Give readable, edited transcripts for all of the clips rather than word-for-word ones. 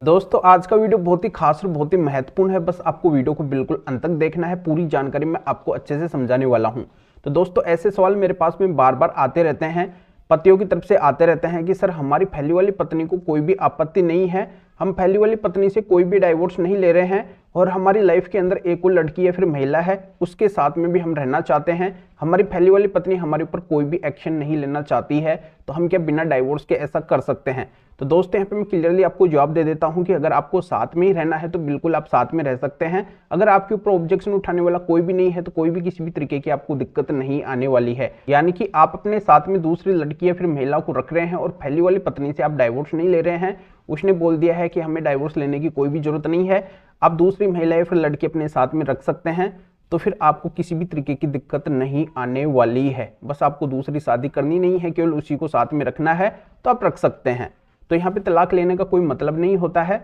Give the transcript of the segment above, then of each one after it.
दोस्तों आज का वीडियो बहुत ही खास और बहुत ही महत्वपूर्ण है। बस आपको वीडियो को बिल्कुल अंत तक देखना है। पूरी जानकारी मैं आपको अच्छे से समझाने वाला हूं। तो दोस्तों ऐसे सवाल मेरे पास में बार बार आते रहते हैं, पतियों की तरफ से आते रहते हैं कि सर हमारी पहली वाली पत्नी को कोई भी आपत्ति नहीं है, हम पहली वाली पत्नी से कोई भी डाइवोर्स नहीं ले रहे हैं और हमारी लाइफ के अंदर एक और लड़की या फिर महिला है, उसके साथ में भी हम रहना चाहते हैं। हमारी पहली वाली पत्नी हमारे ऊपर कोई भी एक्शन नहीं लेना चाहती है, तो हम क्या बिना डाइवोर्स के ऐसा कर सकते हैं? तो दोस्तों यहाँ पे मैं क्लियरली आपको जवाब दे देता हूँ कि अगर आपको साथ में ही रहना है तो बिल्कुल आप साथ में रह सकते हैं। अगर आपके ऊपर ऑब्जेक्शन उठाने वाला कोई भी नहीं है तो कोई भी किसी भी तरीके की आपको दिक्कत नहीं आने वाली है। यानी कि आप अपने साथ में दूसरी लड़की या फिर महिला को रख रहे हैं और पहली वाली पत्नी से आप डाइवोर्स नहीं ले रहे हैं। उसने बोल दिया है कि हमें डाइवोर्स लेने की कोई भी जरूरत नहीं है, आप दूसरी महिला या फिर लड़की अपने साथ में रख सकते हैं, तो फिर आपको किसी भी तरीके की दिक्कत नहीं आने वाली है। बस आपको दूसरी शादी करनी नहीं है, केवल उसी को साथ में रखना है तो आप रख सकते हैं। तो यहाँ पे तलाक लेने का कोई मतलब नहीं होता है।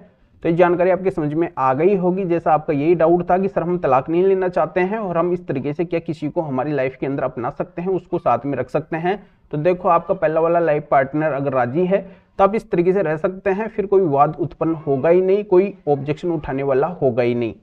तो ये जानकारी आपके समझ में आ गई होगी। जैसा आपका यही डाउट था कि सर हम तलाक नहीं लेना चाहते हैं और हम इस तरीके से क्या किसी को हमारी लाइफ के अंदर अपना सकते हैं, उसको साथ में रख सकते हैं। तो देखो आपका पहला वाला लाइफ पार्टनर अगर राजी है तो आप इस तरीके से रह सकते हैं, फिर कोई विवाद उत्पन्न होगा ही नहीं, कोई ऑब्जेक्शन उठाने वाला होगा ही नहीं।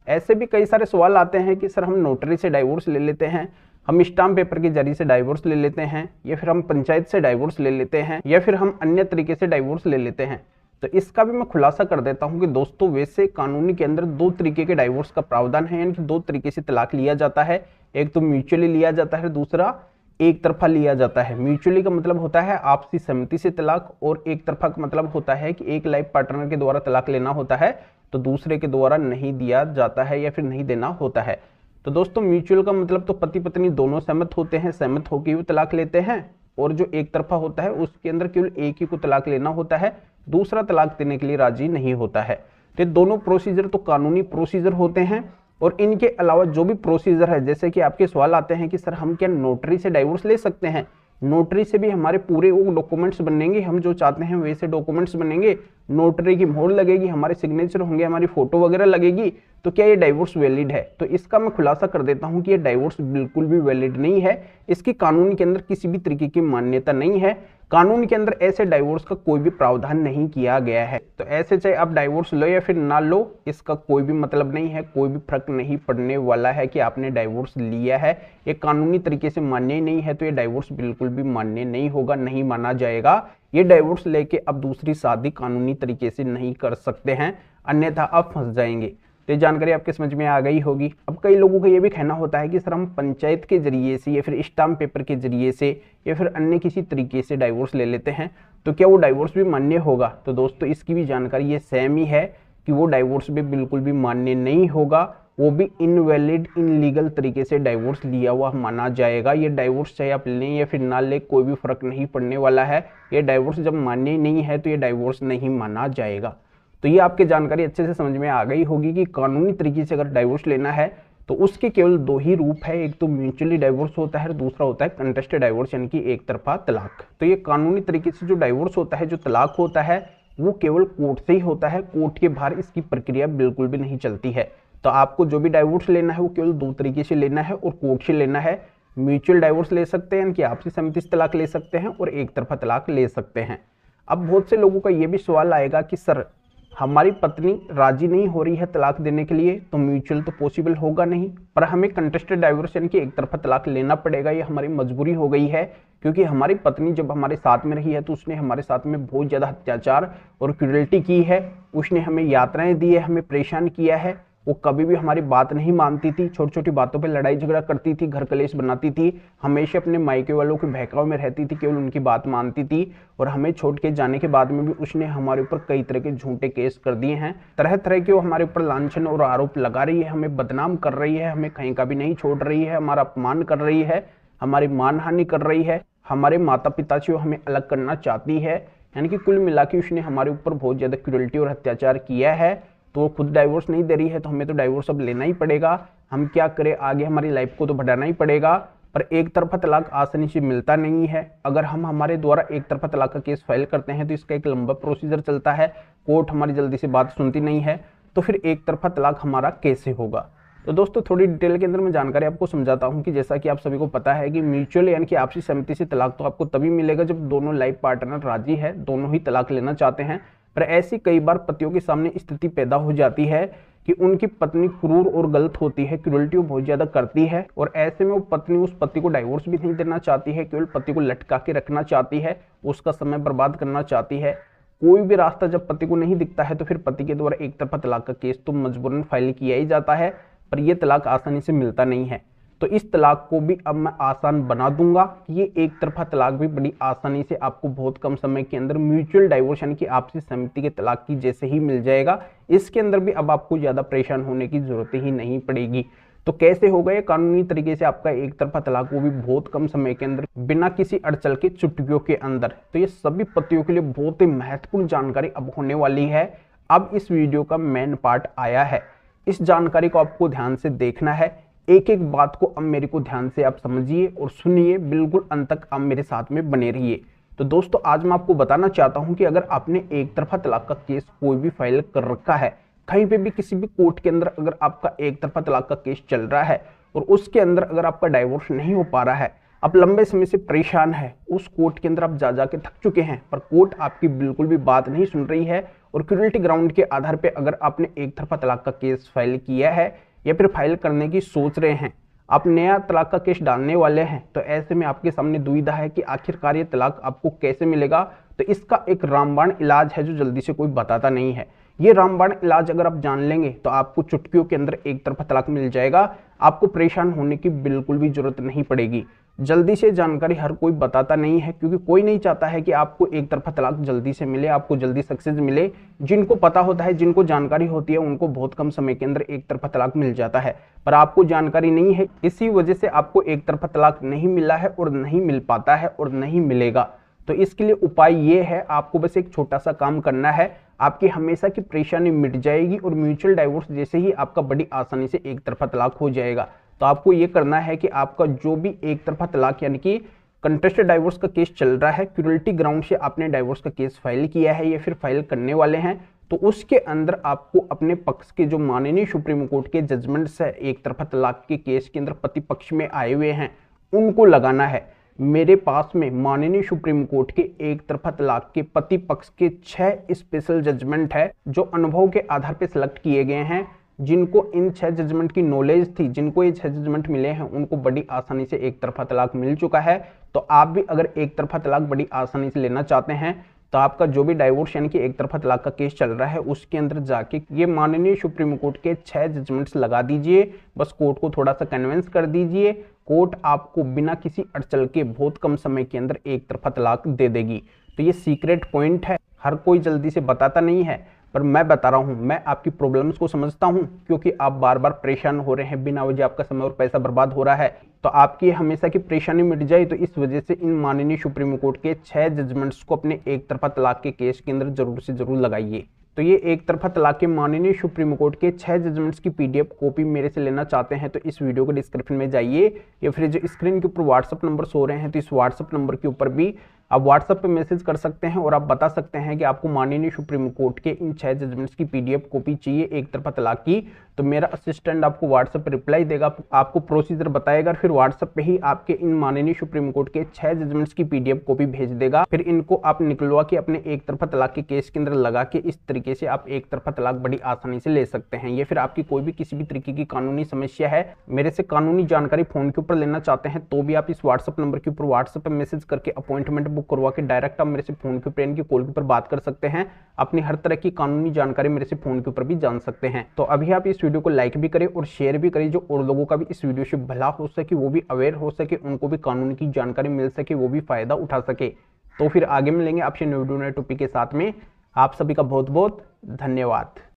ऐसे भी कई सारे सवाल आते हैं कि सर हम नोटरी से डाइवोर्स ले लेते हैं, हम स्टाम्प पेपर के जरिए से डाइवोर्स ले लेते हैं, या फिर हम पंचायत से डाइवोर्स ले लेते हैं, या फिर हम अन्य तरीके से डाइवोर्स ले लेते हैं। तो इसका भी मैं खुलासा कर देता हूं कि दोस्तों वैसे कानूनी के अंदर दो तरीके के डाइवोर्स का प्रावधान है, यानी कि दो तरीके से तलाक लिया जाता है। एक तो म्यूचुअली लिया जाता है, दूसरा एक तरफा लिया जाता है। म्यूचुअली का मतलब होता है आपसी सहमति से तलाक, और एक तरफा का मतलब होता है कि एक लाइफ पार्टनर के द्वारा तलाक लेना होता है तो दूसरे के द्वारा नहीं दिया जाता है या फिर नहीं देना होता है। तो दोस्तों म्यूचुअल का मतलब तो पति पत्नी दोनों सहमत होते हैं, सहमत होकर ही वो तलाक लेते हैं, और जो एक तरफा होता है उसके अंदर केवल एक ही को तलाक लेना होता है, दूसरा तलाक देने के लिए राजी नहीं होता है। तो दोनों प्रोसीजर तो कानूनी प्रोसीजर होते हैं, और इनके अलावा जो भी प्रोसीजर है, जैसे कि आपके सवाल आते हैं कि सर हम क्या नोटरी से डाइवोर्स ले सकते हैं? नोटरी से भी हमारे पूरे वो डॉक्यूमेंट्स बनेंगे, हम जो चाहते हैं वैसे डॉक्यूमेंट्स बनेंगे, नोटरी की मोहर लगेगी, हमारे सिग्नेचर होंगे, हमारी फोटो वगैरह लगेगी, तो क्या ये डाइवोर्स वैलिड है? तो इसका मैं खुलासा कर देता हूं कि ये डाइवोर्स बिल्कुल भी वैलिड नहीं है। इसकी कानून के अंदर किसी भी तरीके की मान्यता नहीं है। कानून के अंदर ऐसे डाइवोर्स का कोई भी प्रावधान नहीं किया गया है। तो ऐसे चाहे आप डाइवोर्स लो या फिर ना लो, इसका कोई भी मतलब नहीं है, कोई भी फर्क नहीं पड़ने वाला है कि आपने डाइवोर्स लिया है। ये कानूनी तरीके से मान्य ही नहीं है, तो ये डाइवोर्स बिल्कुल भी मान्य नहीं होगा, नहीं माना जाएगा। ये डाइवोर्स लेके अब दूसरी शादी कानूनी तरीके से नहीं कर सकते हैं, अन्यथा आप फंस जाएंगे। तो ये जानकारी आपके समझ में आ गई होगी। अब कई लोगों का ये भी कहना होता है कि सर हम पंचायत के जरिए से या फिर स्टाम्प पेपर के जरिए से या फिर अन्य किसी तरीके से डाइवोर्स ले लेते हैं तो क्या वो डाइवोर्स भी मान्य होगा? तो दोस्तों इसकी भी जानकारी ये सेम ही है कि वो डाइवोर्स भी बिल्कुल भी मान्य नहीं होगा, वो भी इनवैलिड इनलीगल तरीके से डाइवोर्स लिया हुआ माना जाएगा। ये डाइवोर्स चाहे आप लें या फिर ना लें कोई भी फर्क नहीं पड़ने वाला है। ये डाइवोर्स जब मान्य ही नहीं है तो ये डाइवोर्स नहीं माना जाएगा। तो ये आपकी जानकारी अच्छे से समझ में आ गई होगी कि कानूनी तरीके से अगर डाइवोर्स लेना है तो उसके केवल दो ही रूप है, एक तो म्यूचुअली डाइवोर्स होता है, दूसरा होता है कंटेस्टेड डाइवोर्स, यानी कि एक तरफा तलाक। तो ये कानूनी तरीके से जो डाइवोर्स होता है, जो तलाक होता है, वो केवल कोर्ट से ही होता है। कोर्ट के बाहर इसकी प्रक्रिया बिल्कुल भी नहीं चलती है। तो आपको जो भी डाइवोर्स लेना है वो केवल दो तरीके से लेना है और कोर्ट से लेना है। म्यूचुअल डाइवोर्स ले सकते हैं, यानी कि आपसी सहमति से तलाक ले सकते हैं, और एक तरफा तलाक ले सकते हैं। अब बहुत से लोगों का ये भी सवाल आएगा कि सर हमारी पत्नी राजी नहीं हो रही है तलाक देने के लिए, तो म्यूचुअल तो पॉसिबल होगा नहीं, पर हमें कंटेस्टेड डाइवोर्स यानी कि एक तरफा तलाक लेना पड़ेगा। ये हमारी मजबूरी हो गई है, क्योंकि हमारी पत्नी जब हमारे साथ में रही है तो उसने हमारे साथ में बहुत ज़्यादा अत्याचार और क्रूरल्टी की है। उसने हमें यातनाएं दी है, हमें परेशान किया है। वो कभी भी हमारी बात नहीं मानती थी, छोटी छोटी बातों पे लड़ाई झगड़ा करती थी, घर कलेश बनाती थी, हमेशा अपने मायके वालों के बहकाव में रहती थी, केवल उनकी बात मानती थी। और हमें छोड़ के जाने के बाद में भी उसने हमारे ऊपर कई तरह के झूठे केस कर दिए हैं। तरह तरह के वो हमारे ऊपर लांछन और आरोप लगा रही है, हमें बदनाम कर रही है, हमें कहीं का भी नहीं छोड़ रही है, हमारा अपमान कर रही है, हमारी मानहानि कर रही है, हमारे माता पिता से वो हमें अलग करना चाहती है। यानी कि कुल मिला के उसने हमारे ऊपर बहुत ज़्यादा क्रूरल्टी और अत्याचार किया है। तो वो खुद डाइवोर्स नहीं दे रही है, तो हमें तो डाइवोर्स अब लेना ही पड़ेगा। हम क्या करें, आगे हमारी लाइफ को तो बढ़ाना ही पड़ेगा। पर एक तरफा तलाक आसानी से मिलता नहीं है। अगर हम हमारे द्वारा एक तरफा तलाक का केस फाइल करते हैं तो इसका एक लंबा प्रोसीजर चलता है, कोर्ट हमारी जल्दी से बात सुनती नहीं है, तो फिर एक तरफा तलाक हमारा कैसे होगा? तो दोस्तों थोड़ी डिटेल के अंदर मैं जानकारी आपको समझाता हूं कि जैसा कि आप सभी को पता है कि म्यूचुअल यानी कि आपसी सहमति से तलाक तो आपको तभी मिलेगा जब दोनों लाइफ पार्टनर राजी है, दोनों ही तलाक लेना चाहते हैं, पर ऐसी कई बार पतियों के सामने स्थिति पैदा हो जाती है कि उनकी पत्नी क्रूर और गलत होती है, क्रूरल्टी बहुत ज्यादा करती है, और ऐसे में वो पत्नी उस पति को डाइवोर्स भी नहीं देना चाहती है, केवल पति को लटका के रखना चाहती है, उसका समय बर्बाद करना चाहती है। कोई भी रास्ता जब पति को नहीं दिखता है तो फिर पति के द्वारा एक तरफा तलाक का केस तो मजबूरन फाइल किया ही जाता है, पर यह तलाक आसानी से मिलता नहीं है। तो इस तलाक को भी अब मैं आसान बना दूंगा कि ये एक तरफा तलाक भी बड़ी आसानी से आपको बहुत कम समय के अंदर म्यूचुअल डाइवोर्स यानी कि आपसी सहमति के तलाक की जैसे ही मिल जाएगा। इसके अंदर भी अब आपको ज्यादा परेशान होने की जरूरत ही नहीं पड़ेगी। तो कैसे होगा ये कानूनी तरीके से आपका एक तरफा तलाक, वो भी बहुत कम समय के अंदर, बिना किसी अड़चन के, चुटकियों के अंदर। तो ये सभी पतियों के लिए बहुत ही महत्वपूर्ण जानकारी अब होने वाली है। अब इस वीडियो का मेन पार्ट आया है, इस जानकारी को आपको ध्यान से देखना है, एक एक बात को अब मेरे को ध्यान से आप समझिए और सुनिए, बिल्कुल अंत तक आप मेरे साथ में बने रहिए। तो दोस्तों आज मैं आपको बताना चाहता हूं कि अगर आपने एक तरफा तलाक का केस कोई भी फाइल कर रखा है, कहीं पे भी किसी भी कोर्ट के अंदर अगर आपका एक तरफा तलाक का केस चल रहा है और उसके अंदर अगर आपका डाइवोर्स नहीं हो पा रहा है, आप लंबे समय से परेशान है, उस कोर्ट के अंदर आप जा के थक चुके हैं, पर कोर्ट आपकी बिल्कुल भी बात नहीं सुन रही है, और क्रूरल्टी ग्राउंड के आधार पर अगर आपने एक तरफा तलाक का केस फाइल किया है या फिर फाइल करने की सोच रहे हैं, आप नया तलाक का केस डालने वाले हैं, तो ऐसे में आपके सामने दुविधा है कि आखिरकार ये तलाक आपको कैसे मिलेगा। तो इसका एक रामबाण इलाज है जो जल्दी से कोई बताता नहीं है। ये रामबाण इलाज अगर आप जान लेंगे तो आपको चुटकियों के अंदर एक तरफा तलाक मिल जाएगा, आपको परेशान होने की बिल्कुल भी जरूरत नहीं पड़ेगी। जल्दी से जानकारी हर कोई बताता नहीं है, क्योंकि कोई नहीं चाहता है कि आपको एक तरफा तलाक जल्दी से मिले, आपको जल्दी सक्सेस मिले। जिनको पता होता है, जिनको जानकारी होती है, उनको बहुत कम समय के अंदर एक तरफा तलाक मिल जाता है, पर आपको जानकारी नहीं है, इसी वजह से आपको एक तरफा तलाक नहीं मिला है और नहीं मिल पाता है और नहीं मिलेगा। तो इसके लिए उपाय ये है, आपको बस एक छोटा सा काम करना है, आपकी हमेशा की परेशानी मिट जाएगी और म्यूचुअल डाइवोर्स जैसे ही आपका बड़ी आसानी से एक तरफा तलाक हो जाएगा। तो आपको ये करना है कि आपका जो भी एक तरफा तलाक यानी कि कंटेस्टेड डाइवोर्स का केस चल रहा है, क्रूरल्टी ग्राउंड से आपने डाइवोर्स का केस फाइल किया है या फिर फाइल करने वाले हैं, तो उसके अंदर आपको अपने पक्ष के जो माननीय सुप्रीम कोर्ट के जजमेंट्स है एक तरफा तलाक के केस के अंदर पति पक्ष में आए हुए हैं, उनको लगाना है। मेरे पास में माननीय सुप्रीम कोर्ट के एक तरफा तलाक के पति पक्ष के 6 स्पेशल जजमेंट है जो अनुभव के आधार पर सिलेक्ट किए गए हैं। जिनको इन 6 जजमेंट की नॉलेज थी, जिनको ये 6 जजमेंट मिले हैं, उनको बड़ी आसानी से एक तरफा तलाक मिल चुका है। तो आप भी अगर एक तरफा तलाक बड़ी आसानी से लेना चाहते हैं, तो आपका जो भी डाइवोर्स यानी कि एक तरफा तलाक का केस चल रहा है, उसके अंदर जाके ये माननीय सुप्रीम कोर्ट के 6 जजमेंट्स लगा दीजिए। बस कोर्ट को थोड़ा सा कन्विंस कर दीजिए, कोर्ट आपको बिना किसी अड़चन के बहुत कम समय के अंदर एक तरफा तलाक दे देगी। तो ये सीक्रेट पॉइंट है, हर कोई जल्दी से बताता नहीं है, पर मैं बता रहा हूं। मैं आपकी प्रॉब्लम्स को समझता हूं, क्योंकि आप बार बार परेशान हो रहे हैं, बिना वजह आपका समय और पैसा बर्बाद हो रहा है। तो आपकी हमेशा की परेशानी मिट जाए, तो इस वजह से इन माननीय सुप्रीम कोर्ट के 6 जजमेंट्स को अपने एक तरफा तलाक के केस के अंदर जरूर से जरूर लगाइए। तो ये एक तरफा तलाक के माननीय सुप्रीम कोर्ट के 6 जजमेंट्स की PDF कॉपी मेरे से लेना चाहते हैं, तो इस वीडियो के डिस्क्रिप्शन में जाइए, या फिर जो स्क्रीन के ऊपर व्हाट्सअप नंबर सो रहे हैं, तो इस व्हाट्सअप नंबर के ऊपर भी आप व्हाट्सएप पे मैसेज कर सकते हैं और आप बता सकते हैं कि आपको माननीय सुप्रीम कोर्ट के इन 6 जजमेंट्स की PDF कॉपी चाहिए एक तरफा तलाक की। तो मेरा असिस्टेंट आपको व्हाट्सएप पे रिप्लाई देगा, आपको प्रोसीजर बताएगा, फिर व्हाट्सएप पे ही आपके इन माननीय सुप्रीम कोर्ट के 6 जजमेंट्स की PDF कॉपी भेज देगा। फिर इनको आप निकलवा के अपने एक तरफा तलाक के केस के अंदर लगा के इस तरीके से आप एक तरफा तलाक बड़ी आसानी से ले सकते हैं। या फिर आपकी कोई भी किसी भी तरीके की कानूनी समस्या है, मेरे से कानूनी जानकारी फोन के ऊपर लेना चाहते हैं, तो भी आप इस व्हाट्सएप नंबर के ऊपर व्हाट्सएप पे मैसेज करके अपॉइंटमेंट बुक करवा के डायरेक्ट आप मेरे से फोन के ऊपर इनकी कॉल के ऊपर बात कर सकते हैं। अपनी हर तरह की कानूनी जानकारी मेरे से फोन के ऊपर भी जान सकते हैं। तो अभी आप इस वीडियो को लाइक भी करें और शेयर भी करें, जो और लोगों का भी इस वीडियो से भला हो सके, वो भी अवेयर हो सके, उनको भी कानून की जानकारी मिल सके, वो भी फायदा उठा सके। तो फिर आगे मिलेंगे आपसे नए वीडियो नए टॉपिक के साथ में। आप सभी का बहुत बहुत धन्यवाद।